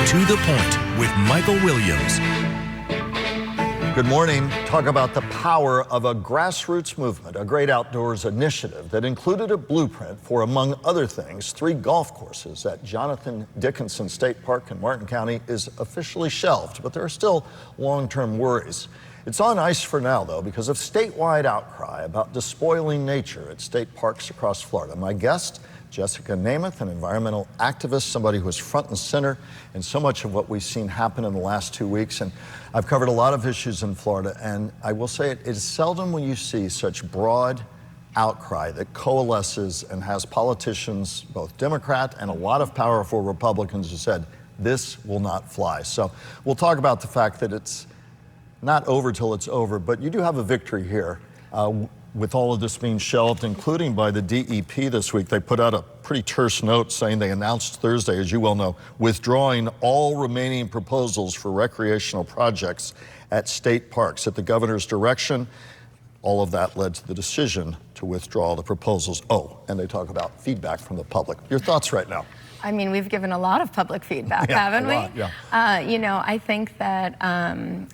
To the Point with Michael Williams. Good morning. Talk about the power of a grassroots movement, a great outdoors initiative that included a blueprint for, among other things, 3 golf courses at Jonathan Dickinson State Park in Martin County is officially shelved, but there are still long-term worries. It's on ice for now, though, because of statewide outcry about despoiling nature at state parks across Florida. My guest, Jessica Namath, an environmental activist, somebody who is front and center in so much of what we've seen happen in the last 2 weeks. And I've covered a lot of issues in Florida, and I will say it is seldom when you see such broad outcry that coalesces and has politicians, both Democrat and a lot of powerful Republicans, who said, this will not fly. So we'll talk about the fact that it's not over till it's over, but you do have a victory here. With all of this being shelved, including by the DEP this week. They put out a pretty terse note saying they announced Thursday, as you well know, withdrawing all remaining proposals for recreational projects at state parks. At the governor's direction, all of that led to the decision to withdraw the proposals. Oh, and they talk about feedback from the public. Your thoughts right now? I mean, we've given a lot of public feedback, haven't we? Yeah. You know, I think that,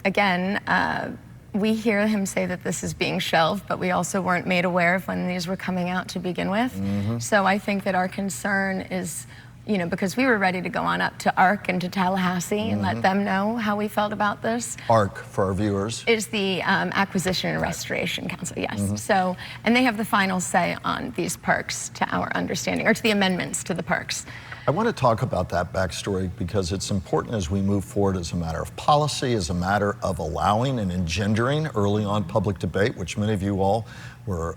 again, we hear him say that this is being shelved, but we also weren't made aware of when these were coming out to begin with. So I think that our concern is, you know, because we were ready to go on up to ARC and to Tallahassee and let them know how we felt about this. ARC, for our viewers, is the Acquisition and Restoration Council, yes. So, and they have the final say on these parks, to our understanding, or to the amendments to the parks. I want to talk about that backstory because it's important as we move forward as a matter of policy, as a matter of allowing and engendering early on public debate, which many of you all were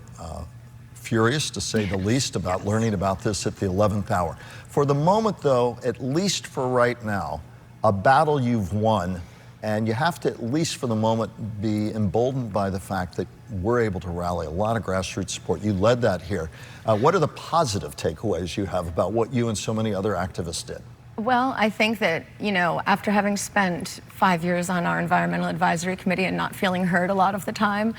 furious, to say the least, about learning about this at the 11th hour. For the moment, though, at least for right now, a battle you've won, and you have to, at least for the moment, be emboldened by the fact that we're able to rally a lot of grassroots support. You led that here. What are the positive takeaways you have about what you and so many other activists did? Well, I think that, you know, after having spent 5 years on our Environmental Advisory Committee and not feeling heard a lot of the time,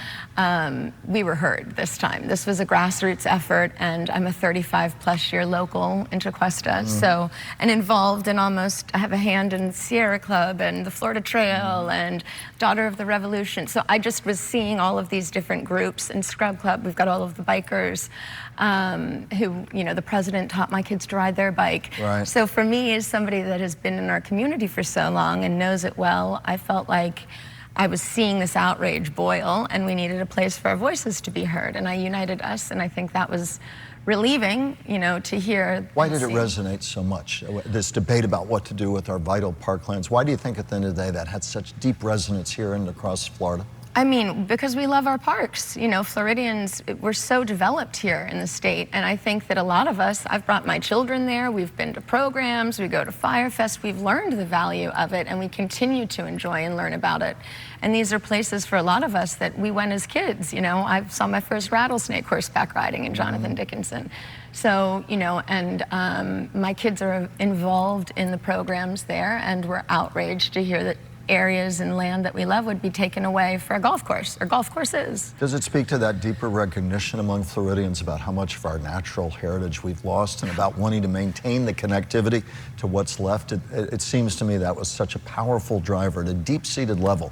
we were heard this time. This was a grassroots effort, and I'm a 35-plus year local in Tequesta, so, and involved in almost, I have a hand in Sierra Club and the Florida Trail and Daughter of the Revolution. So I just was seeing all of these different groups. In Scrub Club, we've got all of the bikers who, you know, the president taught my kids to ride their bike. Right. So for me, as somebody that has been in our community for so long and knows it well, I felt like I was seeing this outrage boil, and we needed a place for our voices to be heard. And I united us, and I think that was relieving, you know, to hear. Why did it resonate so much, this debate about what to do with our vital parklands? Why do you think at the end of the day that had such deep resonance here and across Florida? I mean, because we love our parks. You know, Floridians, we're so developed here in the state, and I think that a lot of us, I've brought my children there, we've been to programs, we go to Fire Fest, we've learned the value of it, and we continue to enjoy and learn about it. And these are places for a lot of us that we went as kids. You know, I saw my first rattlesnake horseback riding in Jonathan Dickinson. So, you know, and my kids are involved in the programs there, and we're outraged to hear that areas and land that we love would be taken away for a golf course or golf courses. Does it speak to that deeper recognition among Floridians about how much of our natural heritage we've lost and about wanting to maintain the connectivity to what's left? It seems to me that was such a powerful driver at a deep-seated level,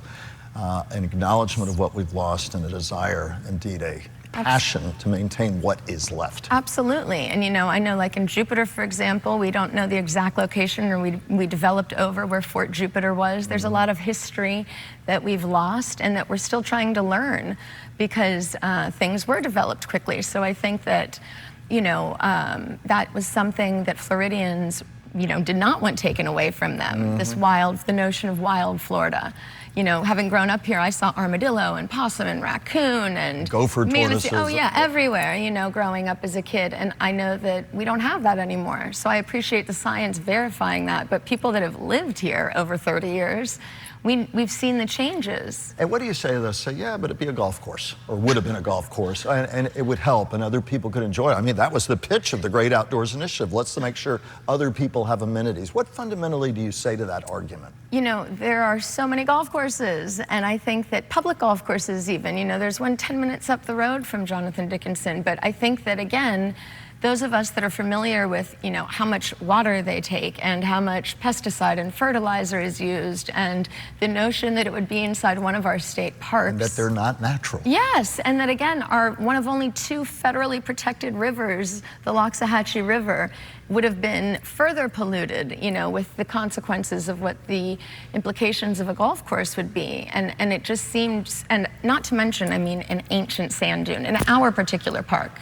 an acknowledgement of what we've lost and a desire, indeed a passion to maintain what is left. Absolutely. And you know, I know like in Jupiter, for example, we don't know the exact location, or we developed over where Fort Jupiter was. There's a lot of history that we've lost and that we're still trying to learn, because things were developed quickly. So I think that, you know, that was something that Floridians, you know, did not want taken away from them. This wild, the notion of wild Florida. You know, having grown up here, I saw armadillo and possum and raccoon and gopher tortoises. Oh yeah, everywhere, you know, growing up as a kid. And I know that we don't have that anymore. So I appreciate the science verifying that. But people that have lived here over 30 years, we've seen the changes. And what do you say to this? Say, yeah, but it'd be a golf course, or would have been a golf course, and it would help, and other people could enjoy it. I mean, that was the pitch of the Great Outdoors Initiative. Let's make sure other people have amenities. What fundamentally do you say to that argument? You know, there are so many golf courses, and I think that public golf courses even, you know, there's one 10 minutes up the road from Jonathan Dickinson, but I think that, again, those of us that are familiar with, how much water they take and how much pesticide and fertilizer is used, and the notion that it would be inside one of our state parks. And that they're not natural. Yes, and that again, are one of only 2 federally protected rivers, the Loxahatchee River, would have been further polluted, with the consequences of what the implications of a golf course would be. And it just seemed, and not to mention, an ancient sand dune in our particular park.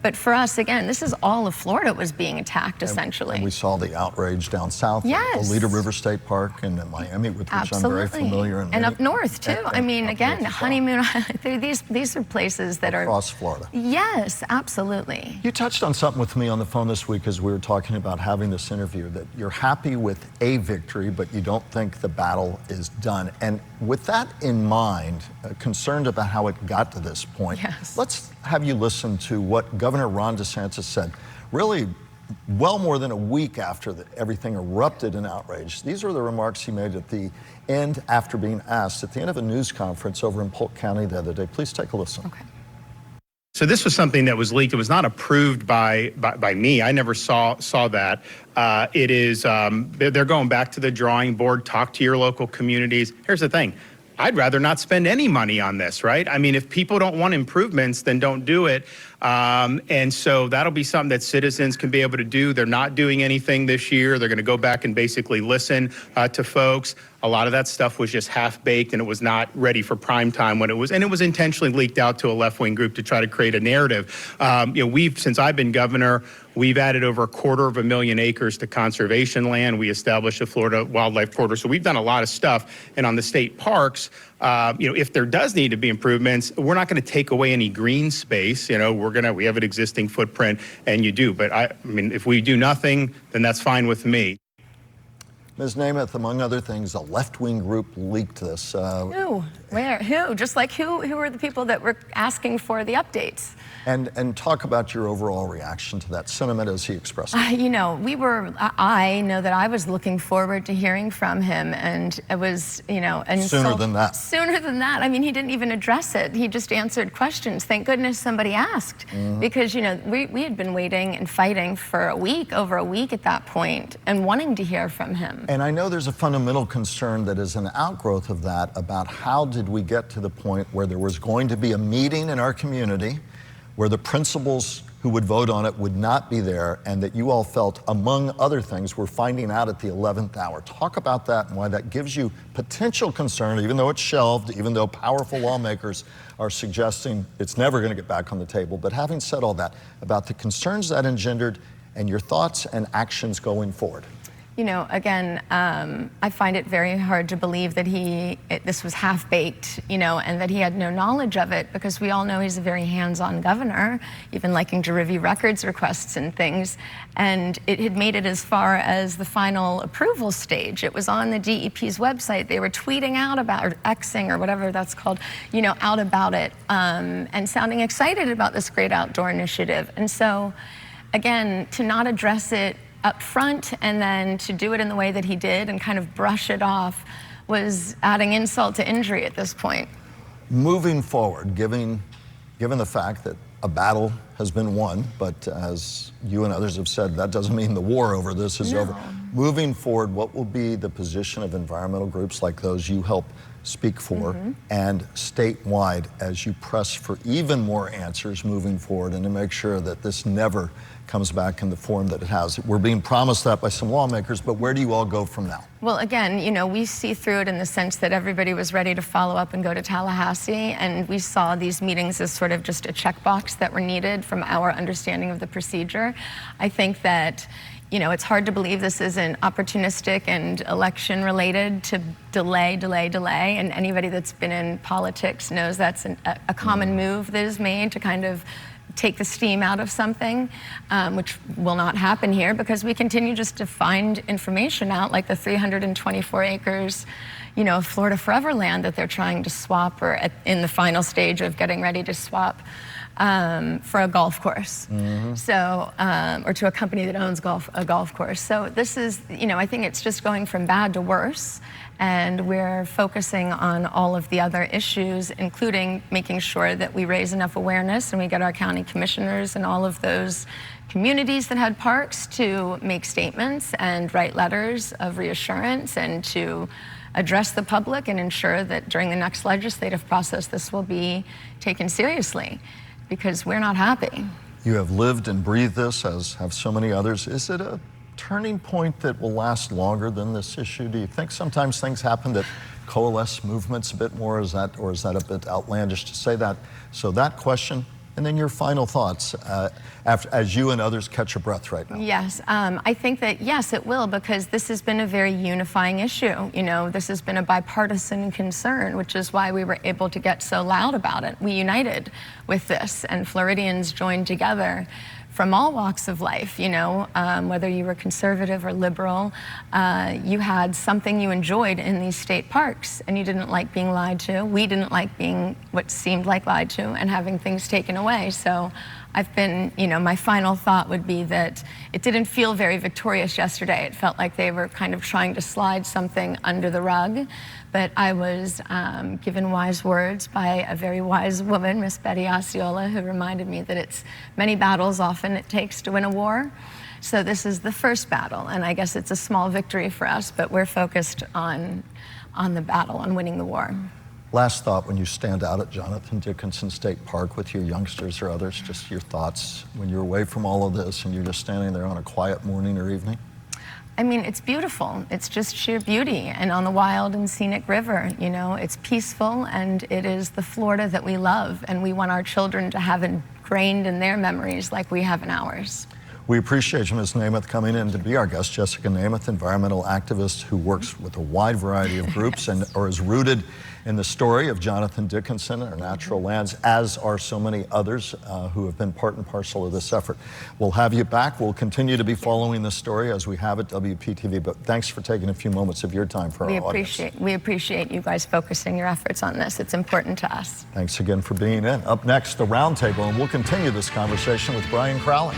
But for us, again, this is all of Florida was being attacked, essentially. And we saw the outrage down south, yes, Alita River State Park in Miami, with which absolutely, I'm very familiar. And up north, too. Again, Honeymoon Island, these are places that are... Across Florida. Yes, absolutely. You touched on something with me on the phone this week as we were talking about having this interview, that you're happy with a victory, but you don't think the battle is done. And with that in mind, concerned about how it got to this point, yes, let's have you listen to what Governor Ron DeSantis said, really well more than a week after everything erupted in outrage. These are the remarks he made at the end after being asked at the end of a news conference over in Polk County the other day. Please take a listen. Okay. So this was something that was leaked. It was not approved by me. I never saw that. It is, they're going back to the drawing board, talk to your local communities. Here's the thing. I'd rather not spend any money on this, right? If people don't want improvements, then don't do it. And so that'll be something that citizens can be able to do. They're not doing anything this year. They're going to go back and basically listen to folks. A lot of that stuff was just half-baked, and it was not ready for prime time when it was, and it was intentionally leaked out to a left-wing group to try to create a narrative. Since I've been governor, we've added over 250,000 acres to conservation land. We established a Florida wildlife corridor. So we've done a lot of stuff. And on the state parks, if there does need to be improvements, we're not going to take away any green space. We have an existing footprint, and you do. But if we do nothing, then that's fine with me. Ms. Namath, among other things, a left-wing group leaked this. Who? Where? Who? Just like who were the people that were asking for the updates? And talk about your overall reaction to that sentiment as he expressed it. I know that I was looking forward to hearing from him, and it was, and sooner than that. Sooner than that. He didn't even address it. He just answered questions. Thank goodness somebody asked, because, we had been waiting and fighting for over a week at that point, and wanting to hear from him. And I know there's a fundamental concern that is an outgrowth of that about how did we get to the point where there was going to be a meeting in our community where the principals who would vote on it would not be there, and that you all felt, among other things, were finding out at the 11th hour. Talk about that and why that gives you potential concern, even though it's shelved, even though powerful lawmakers are suggesting it's never going to get back on the table. But having said all that, about the concerns that engendered and your thoughts and actions going forward. Again, I find it very hard to believe that this was half-baked, and that he had no knowledge of it, because we all know he's a very hands-on governor, even liking to review records requests and things. And it had made it as far as the final approval stage. It was on the DEP's website. They were tweeting out about, or Xing, or whatever that's called, out about it, and sounding excited about this great outdoor initiative. And so, again, to not address it up front and then to do it in the way that he did and kind of brush it off was adding insult to injury at this point. Moving forward, given the fact that a battle has been won, but as you and others have said, that doesn't mean the war over this is over. Moving forward, what will be the position of environmental groups like those you help speak for, and statewide as you press for even more answers moving forward, and to make sure that this never comes back in the form that it has? We're being promised that by some lawmakers, but where do you all go from now? Well, again, we see through it in the sense that everybody was ready to follow up and go to Tallahassee, and we saw these meetings as sort of just a checkbox that were needed from our understanding of the procedure. I think that it's hard to believe this isn't opportunistic and election related to delay. And anybody that's been in politics knows that's a common move that is made to kind of take the steam out of something, which will not happen here because we continue just to find information out, like the 324 acres, of Florida Forever land that they're trying to swap, or in the final stage of getting ready to swap for a golf course. So, or to a company that owns a golf course. So this is, I think it's just going from bad to worse. And we're focusing on all of the other issues, including making sure that we raise enough awareness and we get our county commissioners and all of those communities that had parks to make statements and write letters of reassurance and to address the public and ensure that during the next legislative process this will be taken seriously, because we're not happy. You have lived and breathed this, as have so many others. Is it a turning point that will last longer than this issue? Do you think sometimes things happen that coalesce movements a bit more? Or is that a bit outlandish to say that? So that question, and then your final thoughts as you and others catch your breath right now. Yes, I think that yes, it will, because this has been a very unifying issue. You know, this has been a bipartisan concern, which is why we were able to get so loud about it. We united with this, and Floridians joined together from all walks of life, you know, whether you were conservative or liberal, you had something you enjoyed in these state parks, and you didn't like being lied to. We didn't like being what seemed like lied to and having things taken away. So I've been, you know, my final thought would be that it didn't feel very victorious yesterday. It felt like they were kind of trying to slide something under the rug. But I was given wise words by a very wise woman, Miss Betty Osceola, who reminded me that it's many battles often it takes to win a war. So this is the first battle, and I guess it's a small victory for us, but we're focused on the battle, on winning the war. Last thought, when you stand out at Jonathan Dickinson State Park with your youngsters or others, just your thoughts when you're away from all of this and you're just standing there on a quiet morning or evening? I mean, it's beautiful. It's just sheer beauty. And on the wild and scenic river, you know, it's peaceful, and it is the Florida that we love, and we want our children to have ingrained in their memories like we have in ours. We appreciate you, Ms. Namath, coming in to be our guest. Jessica Namath, environmental activist who works with a wide variety of groups and or is rooted in the story of Jonathan Dickinson, our natural lands, as are so many others who have been part and parcel of this effort. We'll have you back. We'll continue to be following this story as we have at WPTV, but thanks for taking a few moments of your time for our audience. We appreciate you guys focusing your efforts on this. It's important to us. Thanks again for being in. Up next, the Roundtable, and we'll continue this conversation with Brian Crowley.